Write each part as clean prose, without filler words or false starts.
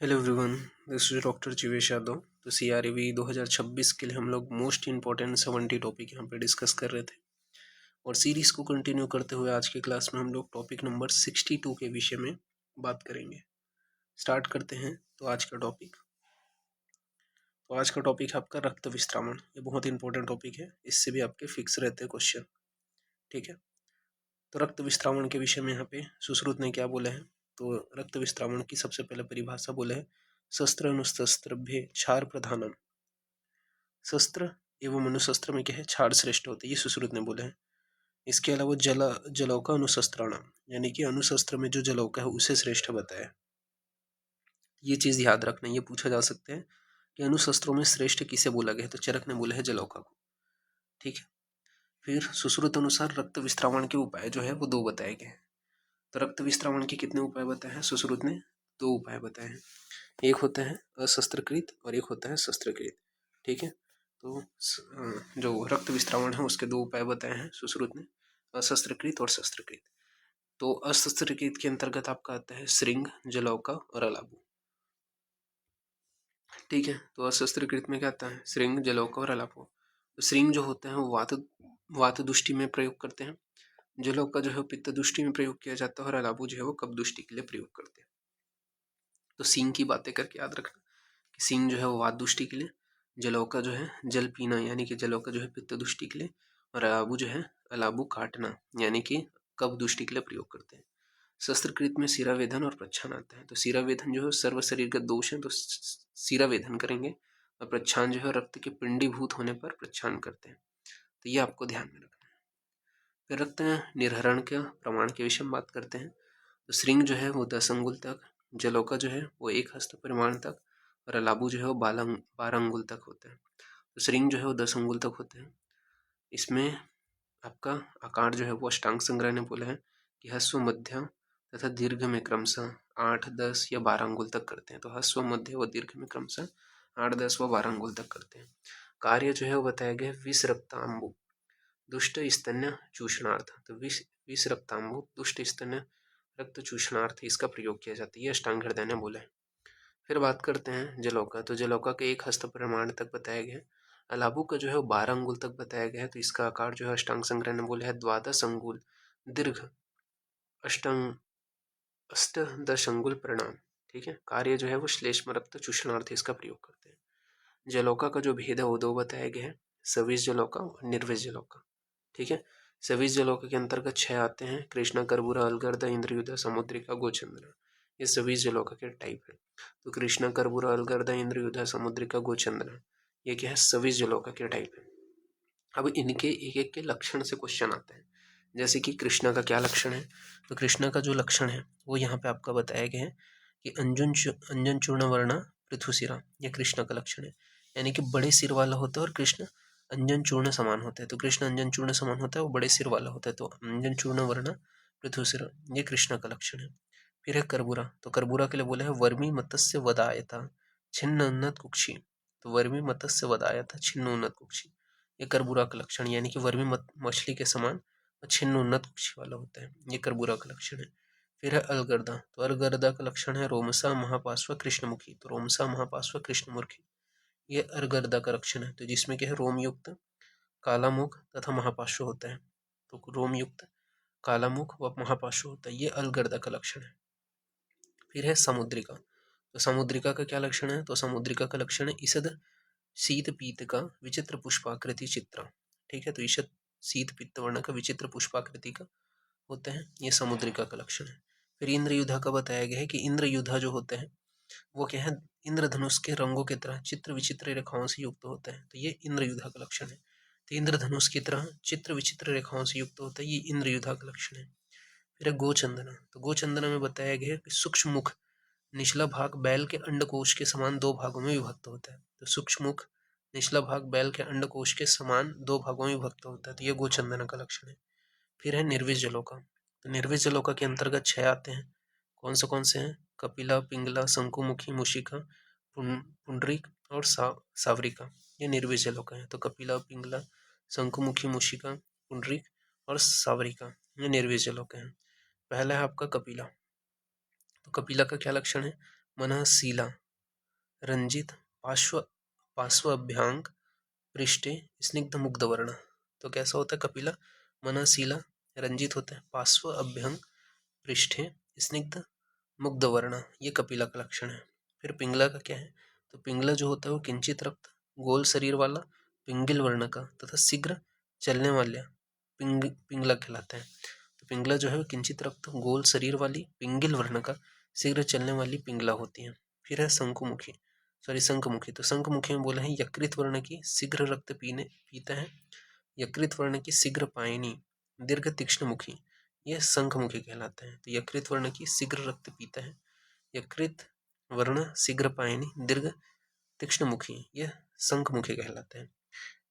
Hello everyone, this is doctor Jeevesh Yadav. तो CREV 2026 के लिए हम लोग मोस्ट इम्पॉर्टेंट 70 टॉपिक यहाँ पे डिस्कस कर रहे थे और सीरीज़ को कंटिन्यू करते हुए आज के क्लास में हम लोग टॉपिक नंबर 62 के विषय में बात करेंगे। स्टार्ट करते हैं। तो आज का टॉपिक है आपका रक्त विस्त्रावण। ये बहुत इंपॉर्टेंट टॉपिक है, इससे भी आपके फिक्स रहते हैं क्वेश्चन। ठीक है, तो रक्त विस्त्रावण के विषय में यहाँ पे सुश्रुत ने क्या बोला है। तो रक्त विस्त्रावण की सबसे पहले परिभाषा बोले है, शस्त्र अनुशस्त्रभ्य क्षार प्रधानम। शस्त्र एवं अनुशस्त्र में क्या है, क्षार श्रेष्ठ होते हैं, ये सुश्रुत ने बोले हैं। इसके अलावा जलौका अनुशस्त्राणाम, यानी कि अनुशस्त्र में जो जलौका है उसे श्रेष्ठ बताया। ये चीज याद रखना, ये पूछा जा सकता है कि अनुशस्त्रों में श्रेष्ठ किसे बोला गया है, तो चरक ने बोला है जलौका को। ठीक है, फिर सुश्रुत अनुसार रक्त विस्त्रावण के उपाय जो है वो 2 बताए गए हैं। तो रक्त विस्त्रावण के कितने उपाय बताए हैं सुश्रुत ने? 2 उपाय बताए हैं। एक होता है अशस्त्रकृत और एक होता है शस्त्रकृत। ठीक है, तो जो रक्त विस्त्रावण है उसके 2 उपाय बताए हैं सुश्रुत ने, अशस्त्रकृत और शस्त्रकृत। तो अशस्त्रकृत के अंतर्गत आपका आता है श्रृंग, जलौका और अलाबू। ठीक है, तो अशस्त्रकृत में क्या आता है, श्रृंग, जलौका और अलाबू। तो श्रृंग जो होते हैं वो वात दुष्टि में प्रयोग करते हैं, जलौका जो है पित्त दुष्टि में प्रयोग किया जाता है और अलाबू जो है वो कफ दुष्टि के लिए प्रयोग करते हैं। तो सींग की बातें करके याद रखना कि सींग जो है वो वात दुष्टि के लिए, जलौका जो है जल पीना यानी कि जलौका जो है पित्त दुष्टि के लिए, और अलाबू जो है अलाबू काटना यानी कि कफ दुष्टि के लिए प्रयोग करते हैं। शस्त्रकृत में सिरावेधन और प्रच्छान आता है। तो सिरावेधन जो है सर्व शरीरगत दोष है, तो सिरावेधन करेंगे, और प्रच्छान जो है रक्त के पिंडीभूत होने पर प्रच्छान करते हैं। तो ये आपको ध्यान में रखना है। फिर रक्त निर्हरण के प्रमाण के विषय में बात करते हैं। तो श्रृंग जो है वो 10 अंगुल तक, जलौका जो है वो 1 हस्त परिमाण तक, और अलाबू जो है वो 12 अंगुल तक होता है। तो श्रृंग जो है वो 10 अंगुल तक होते हैं। इसमें आपका आकार जो है वो अष्टांग संग्रह ने बोला है कि ह्रस्व, मध्य तथा दीर्घ में क्रमशः 8, 10 या 12 अंगुल तक करते हैं। तो ह्रस्व, मध्य व दीर्घ में क्रमशः 8, 10 व 12 अंगुल तक करते हैं। कार्य जो है वो बताया गया विष रक्तांबु दुष्ट स्तन्य चूषणार्थ। तो विष रक्तांबु दुष्ट स्तन्य रक्त चूषणार्थ इसका प्रयोग किया जाता है, ये अष्टांग हृदय ने बोला है। फिर बात करते हैं जलौका। तो जलौका के 1 हस्त प्रमाण तक बताया गया है। अलाबू का जो है वो 12 अंगुल तक बताया गया है। तो इसका आकार जो है अष्टांग संग्रह ने बोला है 12 अंगुल दीर्घ, अष्टांग 18 अंगुल परिणाम। ठीक है, कार्य जो है वो श्लेष्म रक्त चूषणार्थ इसका प्रयोग करते हैं। जलौका का जो भेद है वो 2 बताया गया है, सविश जलौका और निर्विश जलौका। ठीक है, सविश जलौका के अंतर्गत 6 आते हैं, कृष्णा, कर्बूरा, अलगर्दा, इंद्रयुधा, समुद्रिका, गोचंद्र। ये सविश जलौका के टाइप है। तो कृष्णा, कर्बूरा, अलगर्दा, इंद्रयुधा, समुद्रिका, गोचंद्र, ये क्या है, सविश जलौका के टाइप है। अब इनके एक एक के लक्षण से क्वेश्चन आते हैं। जैसे कि कृष्णा का क्या लक्षण है। तो कृष्णा का जो लक्षण है वो यहाँ पे आपका बताया गया है कि अंजन चूर्ण वर्णा पृथुशिरा, ये कृष्णा का लक्षण है। यानी कि बड़े सिर वाला होता है और कृष्ण अंजन चूर्ण समान होता है। तो कृष्ण अंजन चूर्ण समान होता है, वो बड़े सिर वाला होता है। तो अंजन चूर्ण वर्णा पृथुशिरा, ये कृष्णा का लक्षण है। फिर है कर्बूरा। तो कर्बूरा के लिए बोला है वर्मी मतस्य वदायता छिन्न उन्नत कुक्षी। तो वर्मी मतस्य वदायता छिन्न उन्नत कुक्षी, ये कर्बूरा का लक्षण, यानी कि वर्मी मछली के समान छिन्न उन्नत कुक्षी वाला होता है, ये कर्बूरा का लक्षण है। फिर है अलगर्दा। तो अलगर्दा का लक्षण है रोमसा महापार्श्व कृष्णमुखी। तो रोमसा महापार्श्व कृष्णमुखी, ये अलगर्दा का लक्षण है। तो जिसमें क्या है, रोम युक्त, काला मुख तथा महापार्श्व होता है। तो रोम युक्त, काला मुख व महापार्श्व होता है, ये अलगर्दा का लक्षण है। फिर है समुद्रिका। तो समुद्रिका का क्या लक्षण है। तो समुद्रिका का लक्षण है ईषद शीत पीत का विचित्र पुष्पाकृति चित्र। ठीक है, तो ईषद शीत पीत वर्ण का विचित्र पुष्पाकृति का होता है, ये समुद्रिका का लक्षण है। फिर इंद्रयुधा का बताया गया है कि इंद्रयुधा जो होते हैं वो क्या है, इंद्रधनुष के रंगों की तरह चित्र विचित्र रेखाओं से युक्त होता है। तो ये इंद्रयुधा का लक्षण है। तो इंद्रधनुष की तरह चित्र विचित्र रेखाओं से युक्त होता है, ये इंद्रयुधा का लक्षण है। फिर है गोचंदना। तो गोचंदना में बताया गया है कि सूक्ष्म मुख निचला भाग बैल के अंडकोश के समान 2 भागों में विभक्त होता है। तो सूक्ष्म मुख निचला भाग बैल के अंडकोश के समान 2 भागों में विभक्त होता है, तो ये गोचंदना का लक्षण है। फिर है निर्विष जलोका। तो निर्विष जलोका के अंतर्गत 6 आते हैं। कौन से हैं, कपिला, पिंगला, शंकुमुखी, मुशिका, पुंडरीक और सावरिका, ये निर्विष जलोका है। तो कपिला, पिंगला, शंकुमुखी, मुशिका, पुंडरीक और सावरिका, ये निर्विष जलोका है। पहला है आपका कपिला। तो कपिला का क्या लक्षण है, मनःशीला रंजित पार्श्वाभ्याम पृष्ठे स्निग्ध मुग्ध वर्ण। तो कैसा होता है कपिला? मनःशीला रंजित होता है, पार्श्वाभ्याम पृष्ठे स्निग्ध मुग्ध वर्ण, ये कपिला का लक्षण है। फिर पिंगला का क्या है? तो पिंगला जो होता है वो किंचित रक्त, गोल शरीर वाला, पिंगल वर्ण का तथा शीघ्र चलने वाला पिंगला कहलाता है। तो पिंगला जो है वो किंचित रक्त, गोल शरीर वाली, पिंगल वर्ण का, शीघ्र चलने वाली पिंगला होती है। फिर है शंखमुखी। तो शंखमुखी में बोला है यकृत वर्ण की शीघ्र रक्त पीता है, यकृत वर्ण की शीघ्र पायनी, दीर्घ तीक्ष्ण मुखी, यह शंखमुखी कहलाता है। तो यकृत वर्ण की शीघ्र रक्त पीता है, यकृत वर्ण शीघ्र पायनी, दीर्घ तीक्ष्ण मुखी, यह शंखमुखी कहलाता है।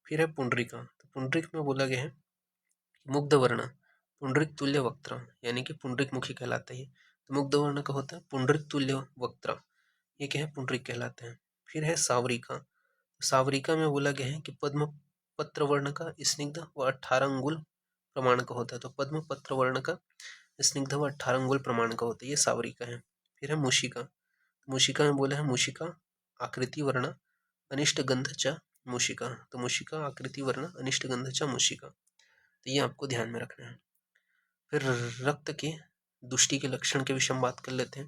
फिर है पुंडरीका। तो पुंडरीक में बोला गया है मुग्ध वर्ण, पुंडरीक तुल्य वक्त्र, यानी कि पुंडरीक मुखी कहलाता है। तो मुग्ध वर्ण का होता है पुंडरीक तुल्य वक्त्र, ये क्या है? पुंडरीक कहलाते हैं। फिर है सावरिका। सावरिका में बोला गया है कि पद्म पत्र वर्ण का स्निग्ध व 18 अंगुल प्रमाण का होता है। तो पद्म पत्र वर्ण का स्निग्ध व 18 अंगुल प्रमाण का होता है, ये सावरिका है। फिर है मूषिका। मूषिका में बोला है मूषिका आकृति वर्ण अनिष्ट गंध च मूषिका। तो मूषिका आकृति वर्ण अनिष्ट गंध च मूषिका, तो ये आपको ध्यान में रखना है। फिर रक्त के दुष्टि के लक्षण के विषय में बात कर लेते हैं।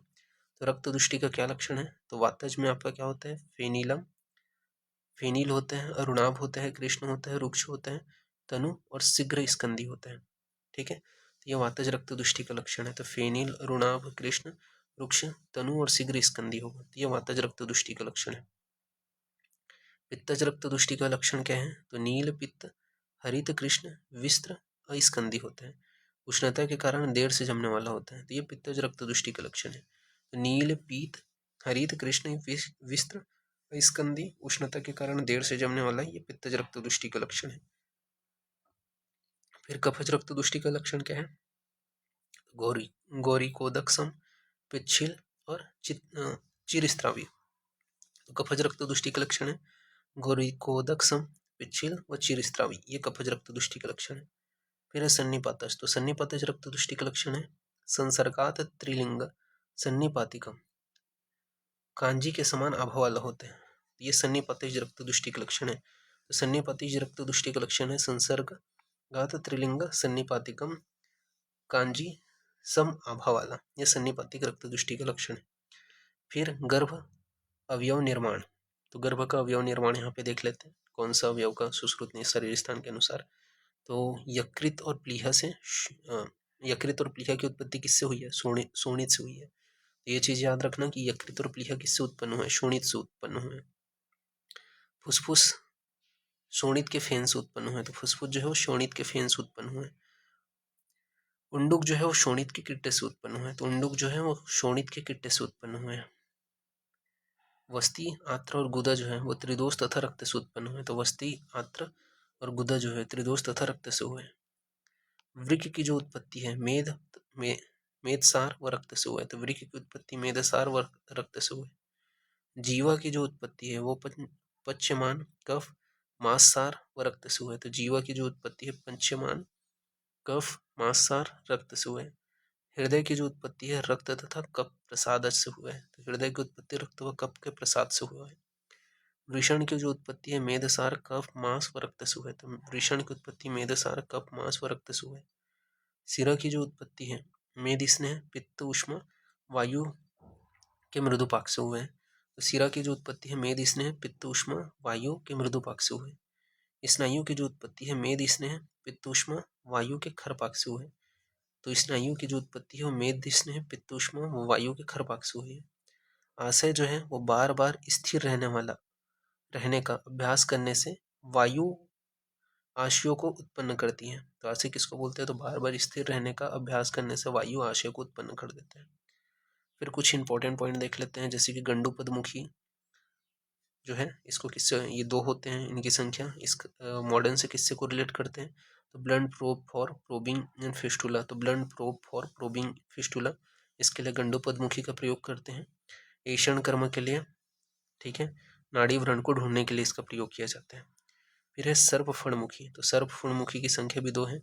तो रक्त दुष्टि का क्या लक्षण है? तो वातज में आपका क्या होता है? फेनील होता है, अरुणाभ होता है, कृष्ण होता है, रुक्ष होता है, तनु और शीघ्र स्कंदी होता है। ठीक है, तो ये वातज रक्त दुष्टि का लक्षण है। तो फेनील, अरुणाभ, कृष्ण, रुक्ष, तनु और शीघ्र स्कंदी होगा, तो ये वातज रक्त दुष्टि का लक्षण है। पित्तज रक्त दुष्टि का लक्षण क्या है? तो नील पित्त हरित कृष्ण विस्त्र अस्कंदी होता है, उष्णता के कारण देर से जमने वाला होता है, तो ये पित्तज रक्त दुष्टि का लक्षण है। तो नील पीत हरित कृष्ण विस्त्र स्कंदी, उष्णता के कारण देर से जमने वाला, ये पित्तज रक्त दुष्टि का लक्षण है। फिर कफज रक्त दुष्टि का लक्षण क्या है? गौरिकोदक्षम, पिच्छिल और चिरस्त्रावी। तो कफज रक्त दुष्टि का लक्षण है गौरिकोदक्षम, पिच्छिल व चिरस्त्रावी, ये कफज रक्त दुष्टि का लक्षण है। फिर है सन्निपातज। तो सन्निपातज रक्त दुष्टि का लक्षण है संसर्गात त्रिलिंग सन्निपातिकम, कांजी के समान आभा वाला होता है, ये सन्निपातिज रक्त दुष्टि का लक्षण है। तो सन्निपातिज रक्त दुष्टि का लक्षण है संसर्गात त्रिलिंग सन्निपातिकम, कांजी सम आभा वाला, यह सन्निपातिक रक्त दुष्टि का लक्षण है। फिर गर्भ अवयव निर्माण। तो गर्भ का अवयव निर्माण यहाँ पे देख लेते हैं, कौन सा अवयव का सुश्रुत ने शरीर स्थान के अनुसार। तो यकृत और प्लीहा से यकृत और प्लीहा की उत्पत्ति किससे हुई है? शोणित से हुई है। तो ये चीज याद रखना कि यकृत और प्लीहा किससे उत्पन्न हुए? शोणित से उत्पन्न हुए। फुसफुस शोणित के फेन से उत्पन्न हुए, तो फुसफुस जो है वो शोणित के फेन से उत्पन्न हुए। उंडुक जो है वो शोणित के किट्टे से उत्पन्न हुए, तो उंडुक जो है वो शोणित के किट्टे से उत्पन्न हुए। वस्ती, आत्र और गुदा जो है वो त्रिदोष तथा रक्त से उत्पन्न हुए, तो वस्ती, आत्र और गुदा जो है त्रिदोष तथा रक्त से हुए। वृक्क की जो उत्पत्ति है मेदसार व रक्त से हुआ है, तो वृक्क की उत्पत्ति मेदसार व रक्त से हुए। जीवा की जो उत्पत्ति है वो पच्यमान कफ मांससार व रक्त से हुआ है, तो जीवा की जो उत्पत्ति है पंचमान कफ मांससार रक्त से हुआ है। हृदय की जो उत्पत्ति है रक्त तथा कफ प्रसाद से हुआ है, तो हृदय की उत्पत्ति रक्त व कफ के प्रसाद से हुआ है। वृषण की जो उत्पत्ति है मेदसार कफ मांस व रक्त से हुआ है, तो वृषण की उत्पत्ति मेदसार कफ मांस व रक्त से हुआ है। सिरा की जो उत्पत्ति है मेद स्नेह पित्त उष्मा वायु के मृदुपाक से हुए हैं, तो सिरा की जो उत्पत्ति है मेद स्नेह पित्त उष्मा वायु के मृदुपाक से हुए। स्नायु की जो उत्पत्ति है मेद स्नेह पित्त उष्मा वायु के खरपाक से हुए, तो स्नायु की जो उत्पत्ति है वो मेद स्नेह पित्त उष्मा वायु के खरपाक से हुई है। आशय जो है वो बार बार स्थिर रहने का अभ्यास करने से वायु आशयों को उत्पन्न करती हैं। तो आशय किसको बोलते हैं? तो बार बार स्थिर रहने का अभ्यास करने से वायु आशय को उत्पन्न कर देते हैं। फिर कुछ इंपॉर्टेंट पॉइंट देख लेते हैं, जैसे कि गंडूपदमुखी जो है इसको किससे, ये दो होते हैं, इनकी संख्या इस मॉडर्न से किससे को रिलेट करते हैं? तो blood probe for probing in fistula, तो blood probe for probing fistula इसके लिए गंडूपदमुखी का प्रयोग करते हैं। ऐषण कर्म के लिए, ठीक है, नाड़ी व्रण को ढूंढने के लिए इसका प्रयोग किया जाता है। फिर है सर्पफणमुखी। तो सर्पफणमुखी की संख्या भी दो है।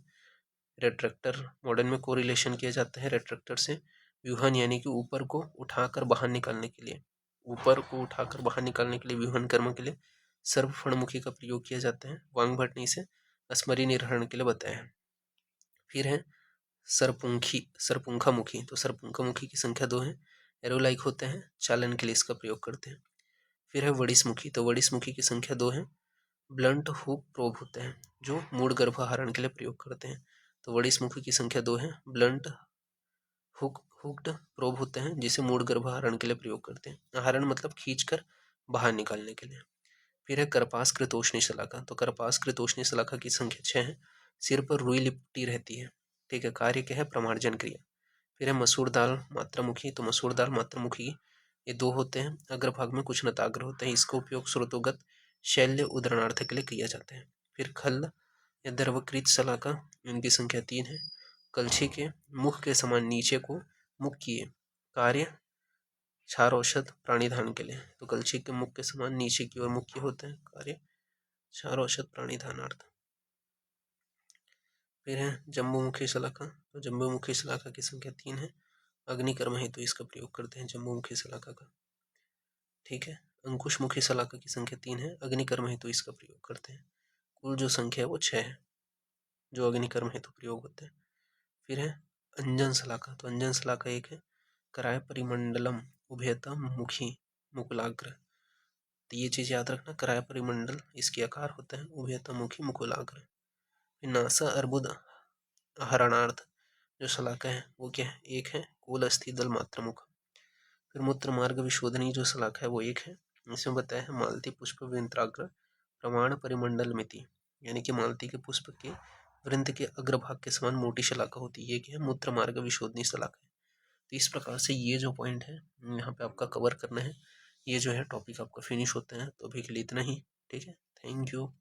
रेट्रैक्टर मॉडर्न में कोरिलेशन किया जाता है रेट्रैक्टर से, व्यूहन यानी कि ऊपर को उठाकर बाहर निकालने के लिए, ऊपर को उठाकर बाहर निकालने के लिए व्यूहन कर्म के लिए सर्वफणमुखी का प्रयोग किया जाता है। वांग भट्ट ने इसे स्मरी निर्हरण के लिए बताया है। फिर है सरपुंखामुखी। तो सरपुंखामुखी की संख्या 2 है। एरो लाइक होते हैं, चालन के लिए इसका प्रयोग करते हैं। फिर है वड़िसमुखी। तो वड़िसमुखी की संख्या 2 है। ब्लंट हुक प्रोब होते हैं जो मूड गर्भाहरण के लिए प्रयोग करते हैं। तो वड़िसमुखी की संख्या 2 है। ब्लंट हुक्ड प्रोब होते हैं जिसे मूड गर्भाहरण के लिए प्रयोग करते हैं। आहरण मतलब खींचकर बाहर निकालने के लिए। फिर है करपास कृतोष्णी शलाका। तो करपास कृतोष्णी शलाका की संख्या 6 है। सिर पर रुई लिपटी रहती है। ठीक है, कार्य क्या है? प्रमार्जन क्रिया। फिर है मसूर दाल मात्रामुखी। तो मसूर दाल मात्रामुखी ये 2 होते हैं। अग्रभाग में कुछ नताग्र होते हैं। इसका उपयोग स्रोतोगत शैल्य उदाहरणार्थ के लिए किया जाता है। फिर खल या द्रवकृत शलाका, इनकी संख्या 3 है। कलछी के मुख के समान नीचे को मुख किए, कार्य क्षार औषध प्राणिधान के लिए। तो कलछी के मुख के समान नीचे की ओर मुख किए होते हैं, कार्य क्षार औषध प्राणिधानार्थ। फिर है जम्बूमुखी शलाका। तो जम्बूमुखी शलाका की संख्या 3 है। अग्निकर्म हेतु इसका प्रयोग करते हैं जम्बूमुखी शलाका का। ठीक है, अंकुशमुखी शलाका की संख्या 3 है। अग्निकर्म हेतु इसका प्रयोग करते हैं। कुल जो संख्या है वो 6 है जो अग्निकर्म हेतु प्रयोग होते हैं। फिर है अंजन शलाका। तो अंजन शलाका एक है। कराय परिमंडलम उभयता मुखी मुकुलाग्र। तो ये चीज याद रखना, कराय परिमंडल इसके आकार होता है, उभयता मुखी मुकुलाग्र। फिर नासा अर्बुद हरणार्थ जो शलाका है वो क्या है? एक है। कुल अस्थि दल मात्र मुख। फिर मूत्र मार्ग विशोधनी जो शलाका है वो एक है। इसमें बताया है मालती पुष्प विंत्राग्र प्रमाण परिमंडल मिति, यानी कि मालती के पुष्प के वृंद के अग्रभाग के समान मोटी शलाका होती है। ये क्या है? मूत्र मार्ग विशोधनी शलाका है। तो इस प्रकार से ये जो पॉइंट है यहाँ पे आपका कवर करना है। ये जो है टॉपिक आपका फिनिश होता है। तो अभी के लिए इतना ही। ठीक है, थैंक यू।